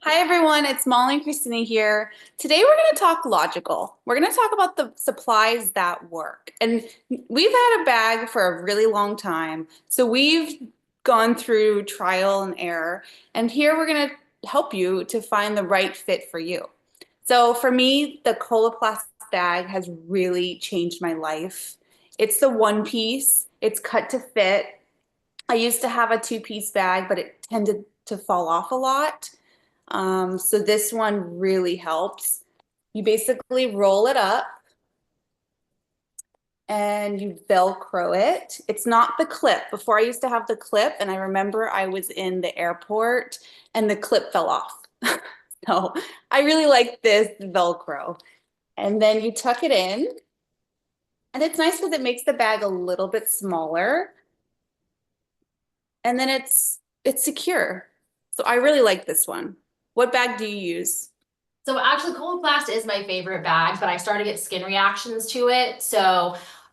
Hi everyone, it's Molly and Christina here. Today we're going to talk logical. We're going to talk about the supplies that work. And we've had a bag for a really long time. So we've gone through trial and error. And here we're going to help you to find the right fit for you. So for me, the Coloplast bag has really changed my life. It's the one piece, it's cut to fit. I used to have a two-piece bag, but it tended to fall off a lot. So this one really helps. You basically roll it up and you Velcro it. It's not the clip. Before I used to have the clip, and I remember I was in the airport and the clip fell off. So I really like this Velcro. And then you tuck it in, and it's nice because it makes the bag a little bit smaller, and then it's secure. So I really like this one. What bag do you use? So actually Coloplast is my favorite bag, but I started to get skin reactions to it.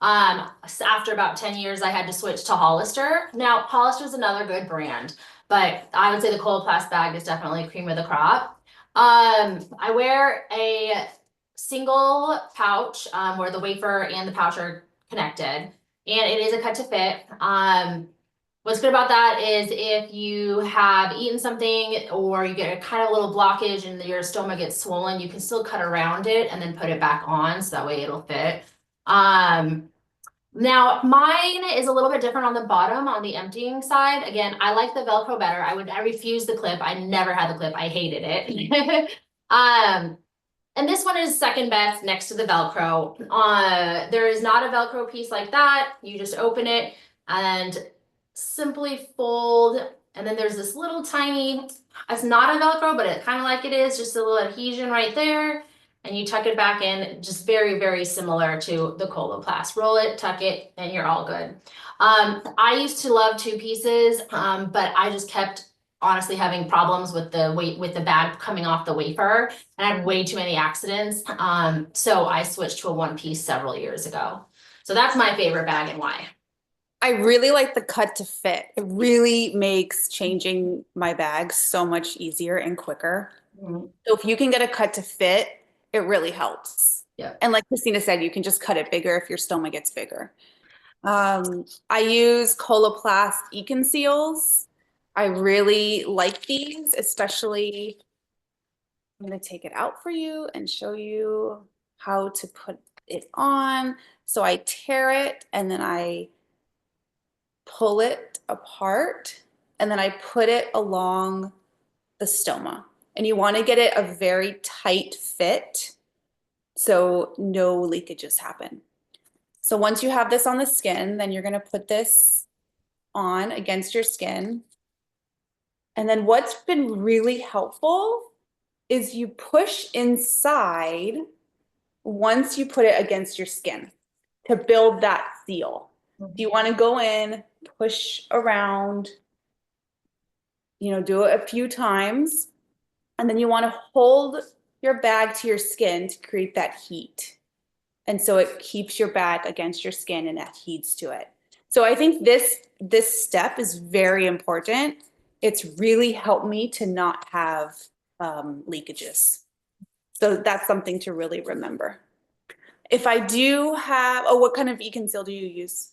After about 10 years, I had to switch to Hollister. Now, Hollister is another good brand, but I would say the Coloplast bag is definitely cream of the crop. I wear a single pouch where the wafer and the pouch are connected, and it is a cut to fit. What's good about that is if you have eaten something or you get a kind of little blockage and your stomach gets swollen, you can still cut around it and then put it back on so that way it'll fit. Um, Now mine is a little bit different on the bottom on the emptying side. Again, I like the Velcro better. I refuse the clip. I never had the clip. I hated it. And this one is second best next to the Velcro. There is not a Velcro piece like that. You just open it and simply fold. And then there's this little tiny, it's not a Velcro, but it kind of like it is, just a little adhesion right there. And you tuck it back in, just very, very similar to the Coloplast. Roll it, tuck it, and you're all good. I used to love two pieces, but I just kept honestly having problems with the weight with the bag coming off the wafer, and I had way too many accidents. So I switched to a one piece several years ago. So that's my favorite bag and why. I really like the cut to fit. It really makes changing my bag so much easier and quicker. Mhm. So if you can get a cut to fit, it really helps. Yeah. And like Christina said, you can just cut it bigger if your stoma gets bigger. I use Coloplast Econ Seals. I really like these, especially I'm going to take it out for you and show you how to put it on. So I tear it and then I pull it apart and then I put it along the stoma. And you want to get it a very tight fit so no leakages happen. So once you have this on the skin, then you're going to put this on against your skin. And then what's been really helpful is you push inside once you put it against your skin to build that seal. Do you want to go in, push around, do it a few times, and then you want to hold your bag to your skin to create that heat. And so it keeps your bag against your skin and adheres to it. So I think this step is very important. It's really helped me to not have leakages. So that's something to really remember. If I do have, oh, what kind of e-conceal do you use?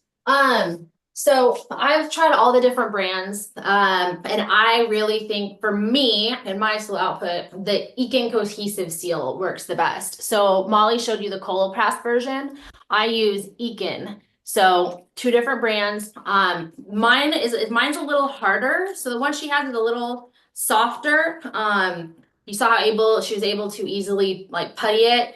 So I've tried all the different brands, and I really think for me and my slow output, the Ekin Cohesive Seal works the best. So Molly showed you the Coloplast version. I use Ekin. So two different brands. Mine's a little harder. So the one she has is a little softer. You saw how she was able to easily like putty it.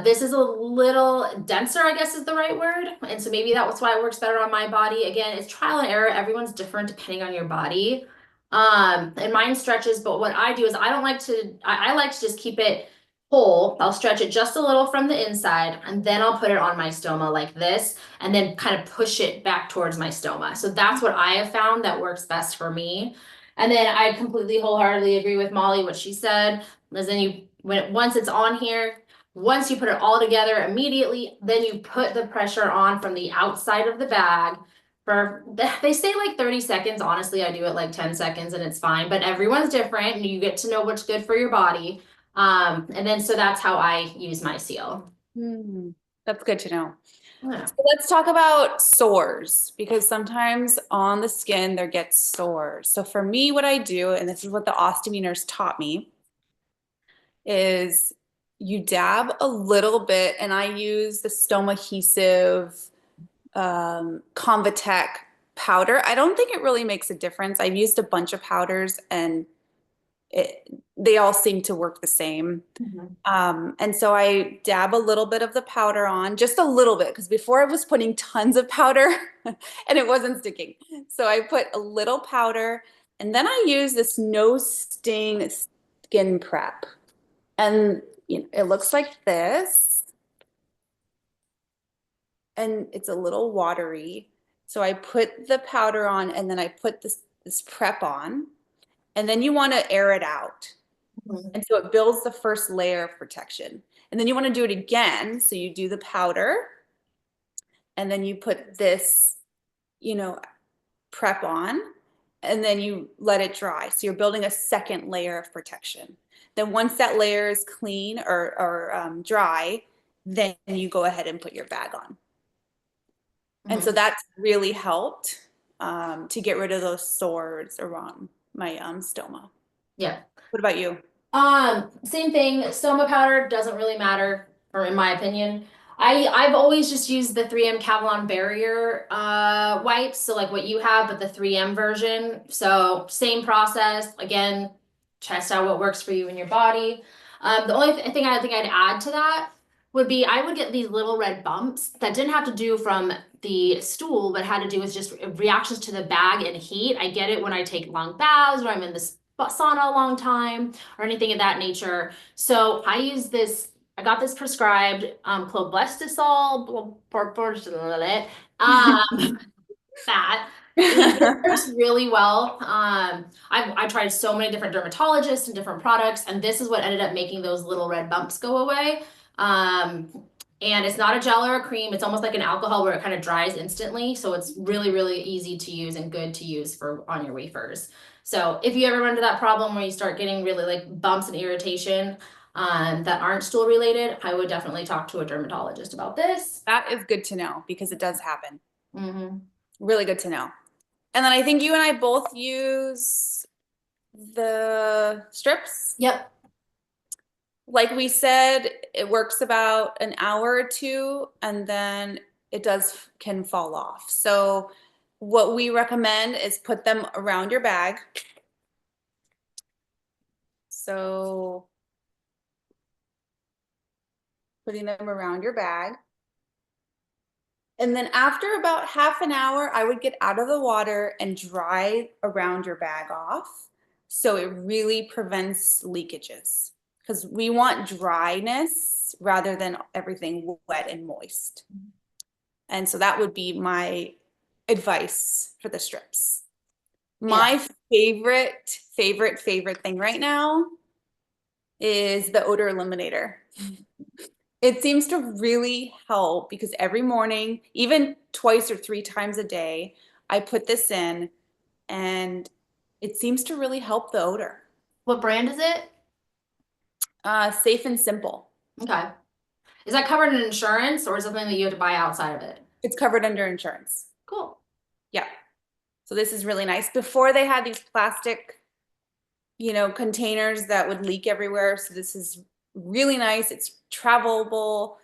This is a little denser, I guess is the right word. And so maybe that was why it works better on my body. Again, it's trial and error. Everyone's different depending on your body. And mine stretches, but what I do is I don't like to, I like to just keep it whole. I'll stretch it just a little from the inside and then I'll put it on my stoma like this and then kind of push it back towards my stoma. So that's what I have found that works best for me. And then I completely wholeheartedly agree with Molly, what she said, is then once it's on here, once you put it all together immediately, then you put the pressure on from the outside of the bag, They say like 30 seconds. Honestly, I do it like 10 seconds and it's fine, but everyone's different and you get to know what's good for your body. And then so that's how I use my seal. Hmm, that's good to know. Yeah. So let's talk about sores because sometimes on the skin there gets sores. So for me, what I do, and this is what the ostomy nurse taught me, is you dab a little bit, and I use the Stoma Adhesive Convatec powder. I don't think it really makes a difference. I've used a bunch of powders and they all seem to work the same. Mhm. And so I dab a little bit of the powder on, just a little bit, because before I was putting tons of powder and it wasn't sticking. So I put a little powder and then I use this no sting skin prep. And it looks like this and it's a little watery. So I put the powder on and then I put this prep on and then you want to air it out. Mhm. And so it builds the first layer of protection. And then you want to do it again. So you do the powder and then you put this, you know, prep on and then you let it dry. So you're building a second layer of protection. Then once that layer is clean or dry, then you go ahead and put your bag on. And so Mhm. that's really helped to get rid of those sores around my stoma. Yeah. What about you? Same thing. Stoma powder doesn't really matter, or in my opinion. I've always just used the 3M Kevlar barrier wipes, so like what you have, but the 3M version. So same process. Again, test out what works for you and your body. The only thing I think I'd add to that would be I would get these little red bumps that didn't have to do from the stool, but had to do with just reactions to the bag and heat. I get it when I take long baths or I'm in the sauna a long time or anything of that nature. So I use this, I got this prescribed, clobetasol, that. It works really well. I tried so many different dermatologists and different products, and this is what ended up making those little red bumps go away. Um, and it's not a gel or a cream. It's almost like an alcohol where it kind of dries instantly. So it's really, really easy to use and good to use for on your wafers. So if you ever run into that problem where you start getting really like bumps and irritation that aren't stool related, I would definitely talk to a dermatologist about this. That is good to know because it does happen. Mm-hmm. Really good to know. And then I think you and I both use the strips. Yep. Like we said, it works about an hour or two and then it does can fall off. So what we recommend is put them around your bag. So putting them around your bag. And then after about half an hour, I would get out of the water and dry around your bag off. So it really prevents leakages because we want dryness rather than everything wet and moist. And so that would be my advice for the strips. Yeah. My favorite thing right now is the odor eliminator. It seems to really help because every morning, even twice or three times a day, I put this in and it seems to really help the odor. What brand is it? Safe and simple. Okay. Is that covered in insurance or is it something that you have to buy outside of it? It's covered under insurance. Cool. Yeah. So this is really nice. Before they had these plastic, containers that would leak everywhere. So this is really nice. It's travelable.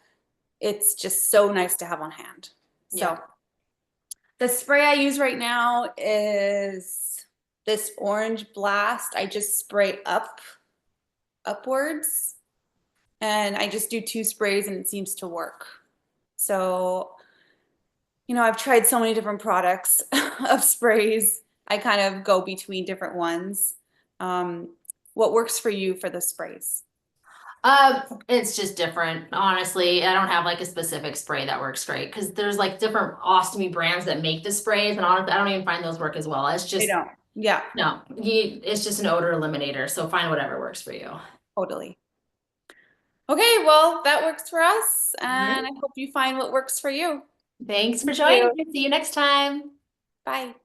It's just so nice to have on hand. Yeah. So the spray I use right now is this orange blast. I just spray upwards, and I just do two sprays and it seems to work. So, I've tried so many different products of sprays. I kind of go between different ones. Um, what works for you for the sprays? It's just different. Honestly, I don't have like a specific spray that works great because there's like different ostomy brands that make the sprays, and honestly, I don't even find those work as well. It's I just don't. Yeah, no, it's just an odor eliminator. So find whatever works for you. totally. Okay, well, that works for us, All right. and I hope you find what works for you. Thanks for Thank joining. you. See you next time. Bye.